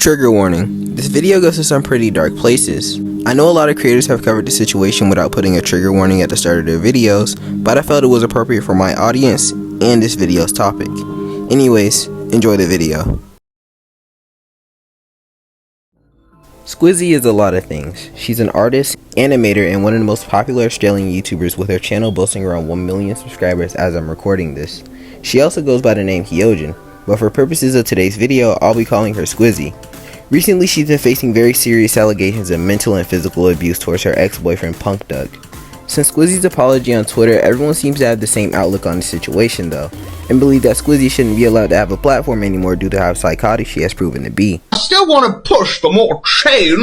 Trigger warning. This video goes to some pretty dark places. I know a lot of creators have covered the situation without putting a trigger warning at the start of their videos, but I felt it was appropriate for my audience and this video's topic. Anyways, enjoy the video. Squizzy is a lot of things. She's an artist, animator, and one of the most popular Australian YouTubers, with her channel boasting around 1 million subscribers as I'm recording this. She also goes by the name Hyojin, but for purposes of today's video, I'll be calling her Squizzy. Recently, she's been facing very serious allegations of mental and physical abuse towards her ex-boyfriend Punk Doug. Since Squizzy's apology on Twitter, everyone seems to have the same outlook on the situation though, and believe that Squizzy shouldn't be allowed to have a platform anymore due to how psychotic she has proven to be. I still want to push for more change.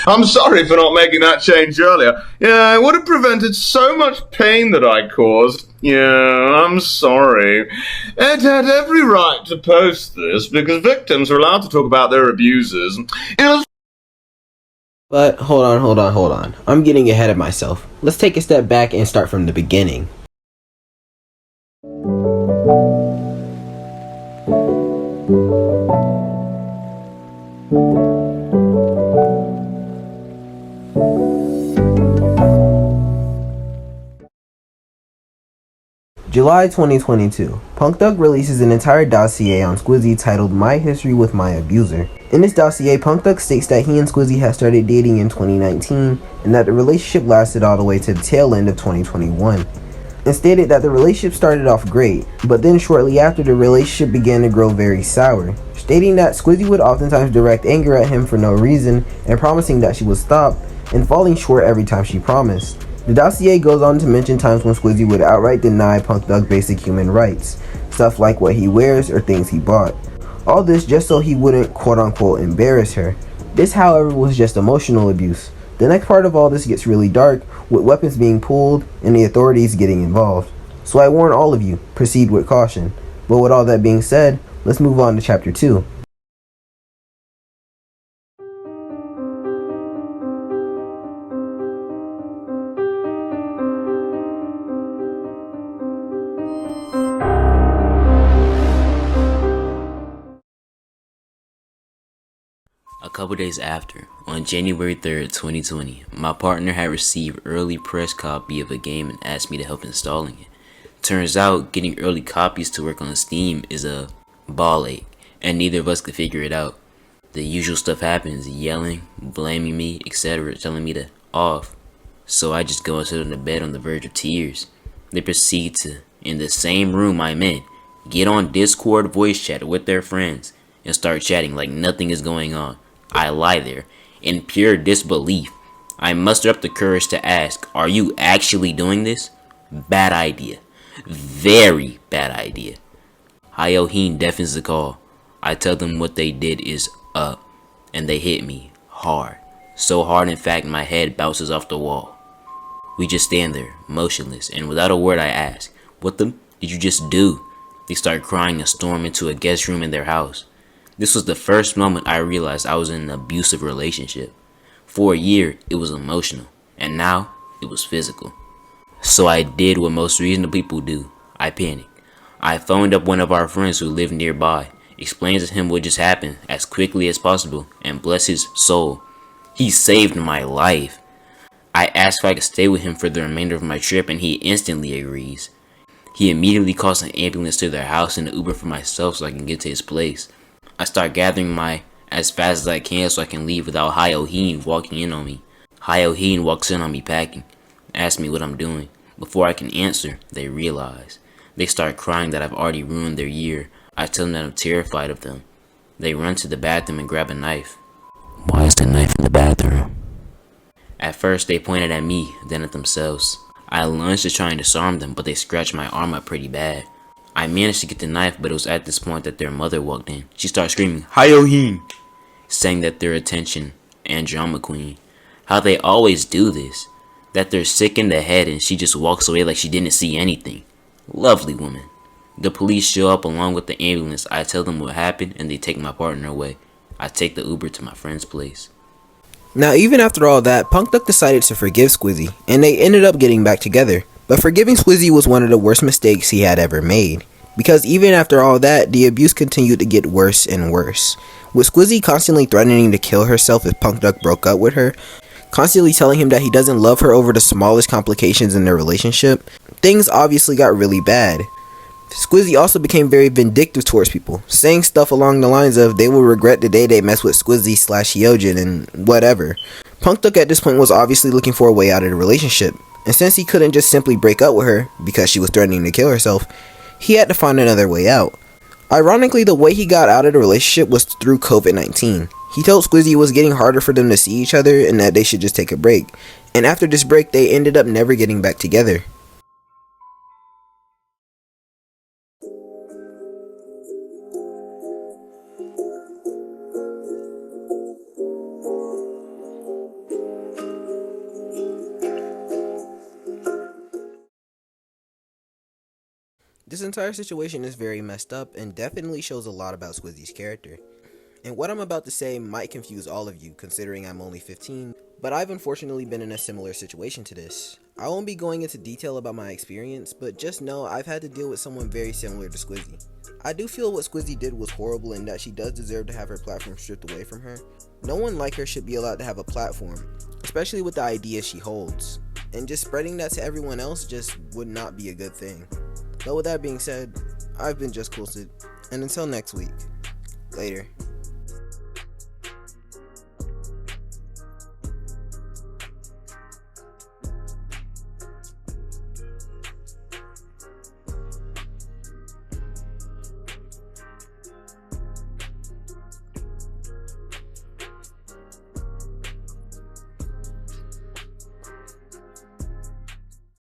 I'm sorry for not making that change earlier. Yeah, it would have prevented so much pain that I caused. Yeah, I'm sorry. Ed had every right to post this because victims are allowed to talk about their abusers. But hold on. I'm getting ahead of myself. Let's take a step back and start from the beginning. July 2022. Punk Doug releases an entire dossier on Squizzy titled My History with My Abuser. In this dossier, Punk Doug states that he and Squizzy had started dating in 2019 and that the relationship lasted all the way to the tail end of 2021, and stated that the relationship started off great, but then shortly after the relationship began to grow very sour, stating that Squizzy would oftentimes direct anger at him for no reason and promising that she would stop, and falling short every time she promised. The dossier goes on to mention times when Squizzy would outright deny Punk Doug basic human rights, stuff like what he wears or things he bought. All this just so he wouldn't quote-unquote embarrass her. This, however, was just emotional abuse. The next part of all this gets really dark, with weapons being pulled and the authorities getting involved. So I warn all of you, proceed with caution. But with all that being said, let's move on to chapter 2. A couple days after, on January 3rd, 2020, my partner had received early press copy of a game and asked me to help installing it. Turns out, getting early copies to work on Steam is a ball ache, and neither of us could figure it out. The usual stuff happens, yelling, blaming me, etc., telling me to off. So I just go and sit on the bed on the verge of tears. They proceed to, in the same room I'm in, get on Discord voice chat with their friends and start chatting like nothing is going on. I lie there, in pure disbelief. I muster up the courage to ask, are you actually doing this? Bad idea. Very bad idea. Hyojin deafens the call. I tell them what they did is up, and they hit me hard. So hard, in fact, my head bounces off the wall. We just stand there, motionless, and without a word I ask, what the did you just do? They start crying and storm into a guest room in their house. This was the first moment I realized I was in an abusive relationship. For a year, it was emotional, and now it was physical. So I did what most reasonable people do. I panicked. I phoned up one of our friends who lived nearby, explained to him what just happened as quickly as possible, and bless his soul, he saved my life. I asked if I could stay with him for the remainder of my trip, and he instantly agrees. He immediately calls an ambulance to their house and an Uber for myself so I can get to his place. I start gathering as fast as I can so I can leave without Hyojin walking in on me. Hyojin walks in on me packing, asks me what I'm doing. Before I can answer, they realize. They start crying that I've already ruined their year. I tell them that I'm terrified of them. They run to the bathroom and grab a knife. Why is the knife in the bathroom? At first they pointed at me, then at themselves. I lunged to try and disarm them, but they scratched my arm up pretty bad. I managed to get the knife, but it was at this point that their mother walked in. She started screaming, Hyojin, saying that they're attention and drama queen. How they always do this. That they're sick in the head and she just walks away like she didn't see anything. Lovely woman. The police show up along with the ambulance. I tell them what happened and they take my partner away. I take the Uber to my friend's place. Now, even after all that, Punk Duck decided to forgive Squizzy, and they ended up getting back together. But forgiving Squizzy was one of the worst mistakes he had ever made. because even after all that, the abuse continued to get worse and worse, with Squizzy constantly threatening to kill herself if Punk Duck broke up with her, constantly telling him that he doesn't love her over the smallest complications in their relationship. Things obviously got really bad. Squizzy also became very vindictive towards people, saying stuff along the lines of they will regret the day they mess with Squizzy / Hyojin and whatever. Punk Duck at this point was obviously looking for a way out of the relationship, and since he couldn't just simply break up with her because she was threatening to kill herself, he had to find another way out. Ironically, the way he got out of the relationship was through COVID-19. He told Squizzy it was getting harder for them to see each other and that they should just take a break, and after this break they ended up never getting back together. This entire situation is very messed up and definitely shows a lot about Squizzy's character. And what I'm about to say might confuse all of you considering I'm only 15, but I've unfortunately been in a similar situation to this. I won't be going into detail about my experience, but just know I've had to deal with someone very similar to Squizzy. I do feel what Squizzy did was horrible and that she does deserve to have her platform stripped away from her. No one like her should be allowed to have a platform, especially with the ideas she holds. And just spreading that to everyone else just would not be a good thing. But with that being said, I've been Just Coolsid, and until next week, later.